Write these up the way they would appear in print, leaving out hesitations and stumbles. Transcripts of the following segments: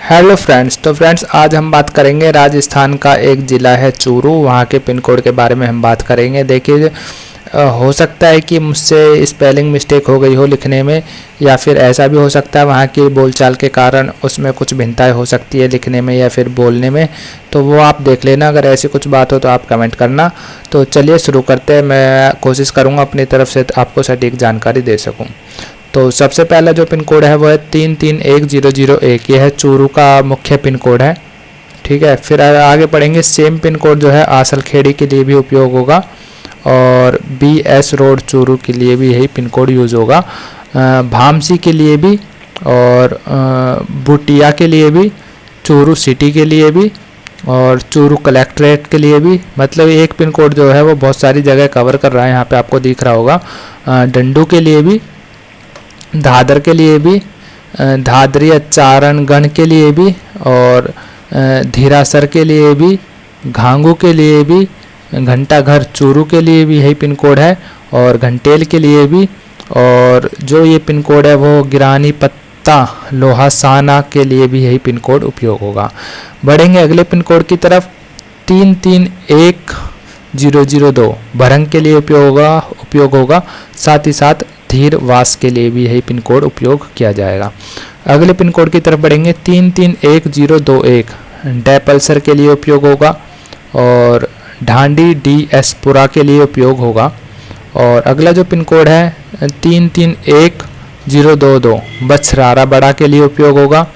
Hello friends. तो friends आज हम बात करेंगे राजस्थान का एक ज़िला है चूरू, वहाँ के पिन कोड के बारे में हम बात करेंगे। देखिए हो सकता है कि मुझसे स्पेलिंग मिस्टेक हो गई हो लिखने में, या फिर ऐसा भी हो सकता है वहाँ की बोलचाल के कारण उसमें कुछ भिन्नताएं हो सकती है लिखने में या फिर बोलने में। तो वो आप देख लेना, अगर ऐसी कुछ बात हो तो आप कमेंट करना। तो चलिए शुरू करते हैं। मैं कोशिश करूँगा अपनी तरफ से आपको सटीक जानकारी दे सकूँ। तो सबसे पहला जो पिन कोड है वो है 331001। यह है चूरू का मुख्य पिन कोड है। ठीक है, फिर आगे पढ़ेंगे। सेम पिन कोड जो है आसलखेड़ी के लिए भी उपयोग होगा और BS रोड चूरू के लिए भी यही पिन कोड यूज़ होगा। भामसी के लिए भी और बुटिया के लिए भी, चूरू सिटी के लिए भी और चूरू कलेक्ट्रेट के लिए भी। मतलब एक पिन कोड जो है वो बहुत सारी जगह कवर कर रहा है। यहाँ पे आपको दिख रहा होगा। डंडू के लिए भी, दादर के लिए भी, धादरिया चारणगढ़ के लिए भी और धीरासर के लिए भी, घांगू के लिए भी, घंटाघर चूरू के लिए भी यही पिन कोड है और घंटेल के लिए भी। और जो ये पिन कोड है वो गिरानी पत्ता लोहासाना के लिए भी यही पिन कोड उपयोग होगा। बढ़ेंगे अगले पिन कोड की तरफ। 331002 भरंग के लिए उपयोग होगा। साथ ही साथ धीरवास के लिए भी यही पिन कोड उपयोग किया जाएगा। अगले पिन कोड की तरफ बढ़ेंगे। 331021 डैपलसर के लिए उपयोग होगा और ढांडी DS पुरा के लिए उपयोग होगा। और अगला जो पिन कोड है 331022 बछरारा बड़ा के लिए उपयोग होगा।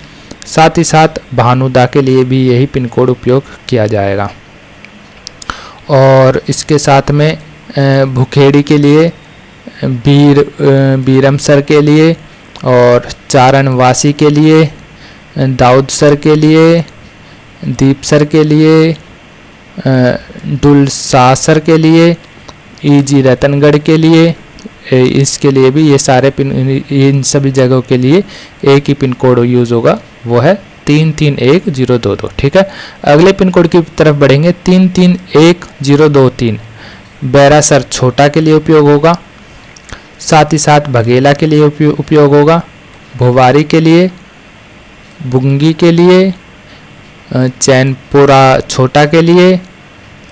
साथ ही साथ भानुदा के लिए भी यही पिन कोड उपयोग किया जाएगा। और इसके साथ में भुखेड़ी के लिए, बीरमसर के लिए और चारणवासी के लिए, दाऊदसर के लिए, दीपसर के लिए, डुलसासर के लिए, EG रतनगढ़ के लिए, इसके लिए भी ये सारे इन सभी जगहों के लिए एक ही पिन कोड यूज़ होगा, वो है 331022। ठीक है, अगले पिन कोड की तरफ बढ़ेंगे। 331023 बैरासर छोटा के लिए उपयोग होगा। साथ ही साथ भगेला के लिए उपयोग होगा। भोवारी के लिए, बुंगी के लिए, चैनपुरा छोटा के लिए,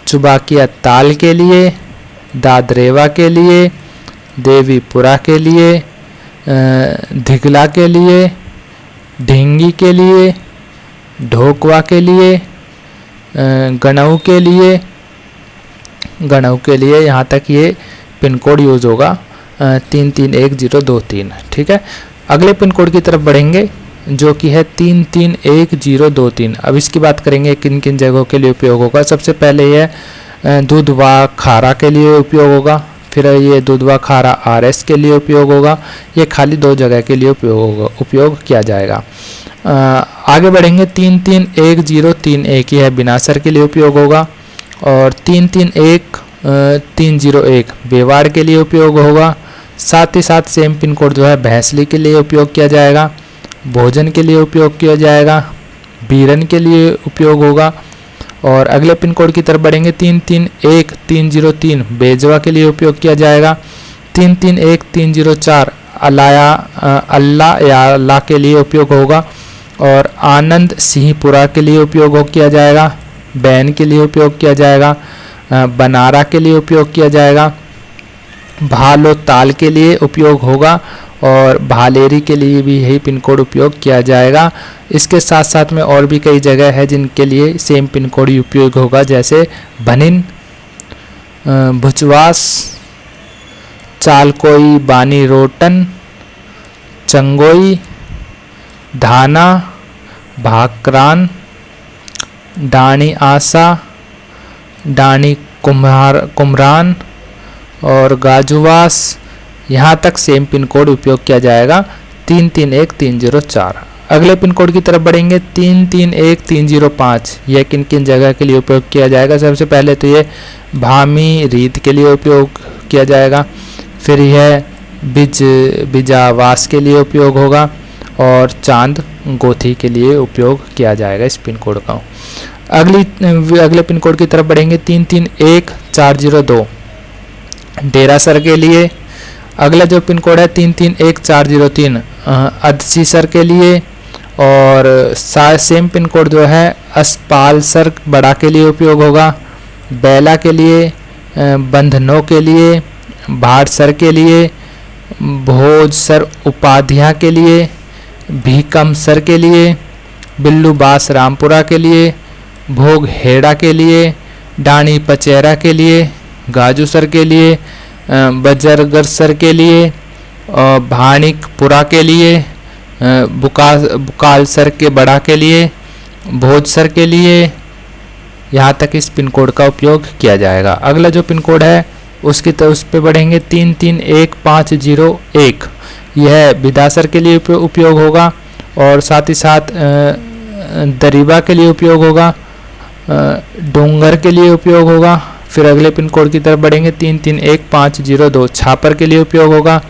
चुबाकिया ताल के लिए, दादरेवा के लिए, देवीपुरा के लिए, धिगला के लिए, ढींगी के लिए, ढोकवा के लिए, गणऊ के लिए यहाँ तक ये पिन कोड यूज़ होगा 331023। ठीक है, अगले पिन कोड की तरफ बढ़ेंगे जो कि है 331023। अब इसकी बात करेंगे किन किन जगहों के लिए उपयोग होगा। सबसे पहले ये दुधवा खारा के लिए उपयोग होगा। फिर ये दुधवा खारा RS के लिए उपयोग होगा। ये खाली 2 जगह के लिए उपयोग किया जाएगा। आगे बढ़ेंगे। 331031 ये है बिनासर के लिए उपयोग होगा। और 331301 बेवाड़ के लिए उपयोग होगा। साथ ही साथ सेम पिन कोड जो है भैंसली के लिए उपयोग किया जाएगा, भोजन के लिए उपयोग किया जाएगा, बीरन के लिए उपयोग होगा। और अगले पिन कोड की तरफ बढ़ेंगे। 331303 बेजवा के लिए उपयोग किया जाएगा। 331304 अल्लाह के लिए उपयोग होगा और आनंद सिंहपुरा के लिए उपयोग किया जाएगा। बैन के लिए उपयोग किया जाएगा। बनारा के लिए उपयोग किया जाएगा। भालो ताल के लिए उपयोग होगा और भालेरी के लिए भी यही पिन कोड उपयोग किया जाएगा। इसके साथ साथ में और भी कई जगह है जिनके लिए सेम पिन कोड उपयोग होगा, जैसे भनिन, भुचवास, चालकोई बानी रोटन, चंगोई, धाना, भाकरान, डाणी आसा, डाणी कुमरान और गाजुवास। यहाँ तक सेम पिन कोड उपयोग किया जाएगा 331304। अगले पिन कोड की तरफ बढ़ेंगे। 331305 यह किन किन जगह के लिए उपयोग किया जाएगा। सबसे पहले तो ये भामी रीत के लिए उपयोग किया जाएगा। फिर यह बिजावास के लिए उपयोग होगा और चांद गोथी के लिए उपयोग किया जाएगा इस पिन कोड का। अगले पिन कोड की तरफ बढ़ेंगे। 331402 डेरासर के लिए। अगला जो पिन कोड है 331403 अदसीसर के लिए और सेम पिन कोड जो है अस्पालसर बड़ा के लिए उपयोग होगा, बेला के लिए, बंधनों के लिए, भाटसर के लिए, भोजसर उपाध्याय के लिए, भीकमसर के लिए, बिल्लूबास रामपुरा के लिए, भोग हेड़ा के लिए, डाणी पचेरा के लिए, गाजूसर के लिए, बजरगरसर के लिए, भाणिकपुरा के लिए, बुकालसर के बड़ा के लिए, भोजसर के लिए। यहाँ तक इस पिन कोड का उपयोग किया जाएगा। अगला जो पिन कोड है उस पे बढ़ेंगे 331501। यह बिदासर के लिए उपयोग होगा और साथ ही साथ दरीबा के लिए उपयोग होगा, डोंगर के लिए उपयोग होगा। फिर अगले पिन कोड की तरफ बढ़ेंगे 331502 छापर के लिए उपयोग होगा,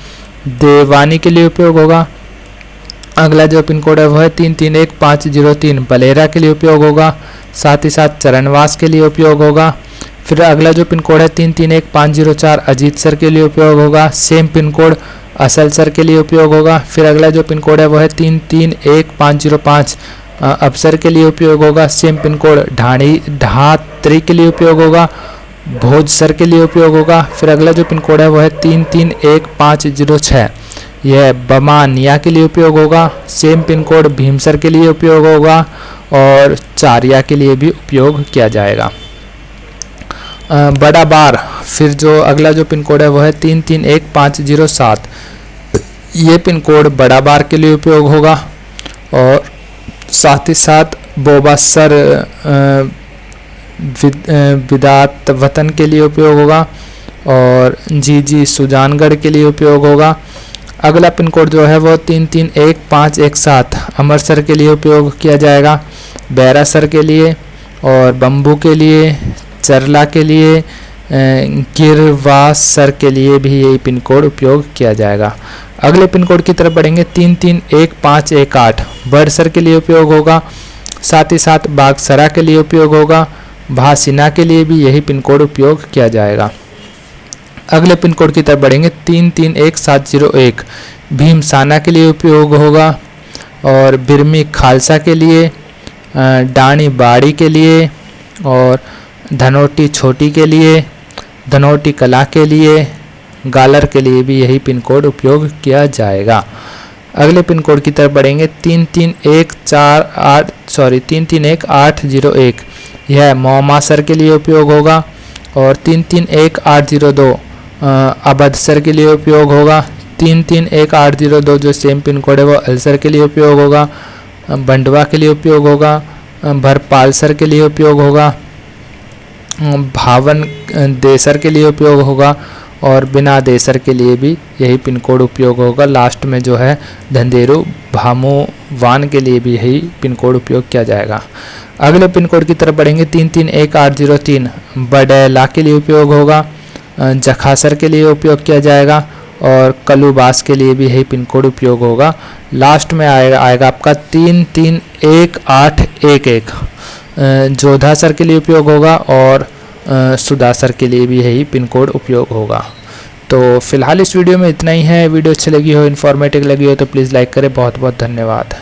देवानी के लिए उपयोग होगा। अगला जो पिन कोड है वह है 331503 बलेरा के लिए उपयोग होगा, साथ ही साथ चरणवास के लिए उपयोग होगा। फिर अगला जो पिन कोड है 331504 अजीतसर के लिए उपयोग होगा, सेम पिन कोड असलसर के लिए उपयोग होगा। फिर अगला जो पिन कोड है वह है 331505 अफसर के लिए उपयोग होगा, सेम पिन कोड ढात्री के लिए उपयोग होगा, भोजसर के लिए उपयोग होगा। फिर अगला जो पिन कोड है वह है 331506 यह बमानिया के लिए उपयोग होगा, सेम पिन कोड भीमसर के लिए उपयोग होगा और चारिया के लिए भी उपयोग किया जाएगा। बड़ा बार, फिर जो अगला जो पिन कोड है वह है 331507 ये पिन कोड बड़ा बार के लिए उपयोग होगा और साथ ही साथ बोबासर विदात वतन के लिए उपयोग होगा और जी सुजानगढ़ के लिए उपयोग होगा। अगला पिन कोड जो है वो 331517 अमरसर के लिए उपयोग किया जाएगा, बैरासर के लिए और बम्बू के लिए, चरला के लिए, गिरवासर के लिए भी यही पिन कोड उपयोग किया जाएगा। अगले पिन कोड की तरफ बढ़ेंगे 331518 बड़सर के लिए उपयोग होगा, साथ ही साथ बागसरा के लिए उपयोग होगा, भासीना के लिए भी यही पिन कोड उपयोग किया जाएगा। अगले पिन कोड की तरफ बढ़ेंगे 331701 भीमसाना के लिए उपयोग होगा और बिरमी खालसा के लिए, डाणी बाड़ी के लिए और धनोटी छोटी के लिए, धनोटी कला के लिए, गालर के लिए भी यही पिन कोड उपयोग किया जाएगा। अगले पिन कोड की तरफ बढ़ेंगे 331801 यह मौमासर के लिए उपयोग होगा और 331802 अबदसर के लिए उपयोग होगा। 331802 जो सेम पिन कोड है वो अलसर के लिए उपयोग होगा, बंडवा के लिए उपयोग होगा, भरपालसर के लिए उपयोग होगा, भावन देसर के लिए उपयोग होगा और बिना देसर के लिए भी यही पिन कोड उपयोग होगा। लास्ट में जो है धंधेरू भामोवान के लिए भी यही पिन कोड उपयोग किया जाएगा। अगले पिन कोड की तरफ बढ़ेंगे 331803 बडेला के लिए उपयोग होगा, जखासर के लिए उपयोग किया जाएगा और कलूबास के लिए भी यही पिन कोड उपयोग होगा। लास्ट में आएगा आपका 331811 जोधासर के लिए उपयोग होगा और सुदासर के लिए भी यही पिन कोड उपयोग होगा। तो फिलहाल इस वीडियो में इतना ही है। वीडियो अच्छी लगी हो, इन्फॉर्मेटिव लगी हो तो प्लीज़ लाइक करें। बहुत बहुत धन्यवाद।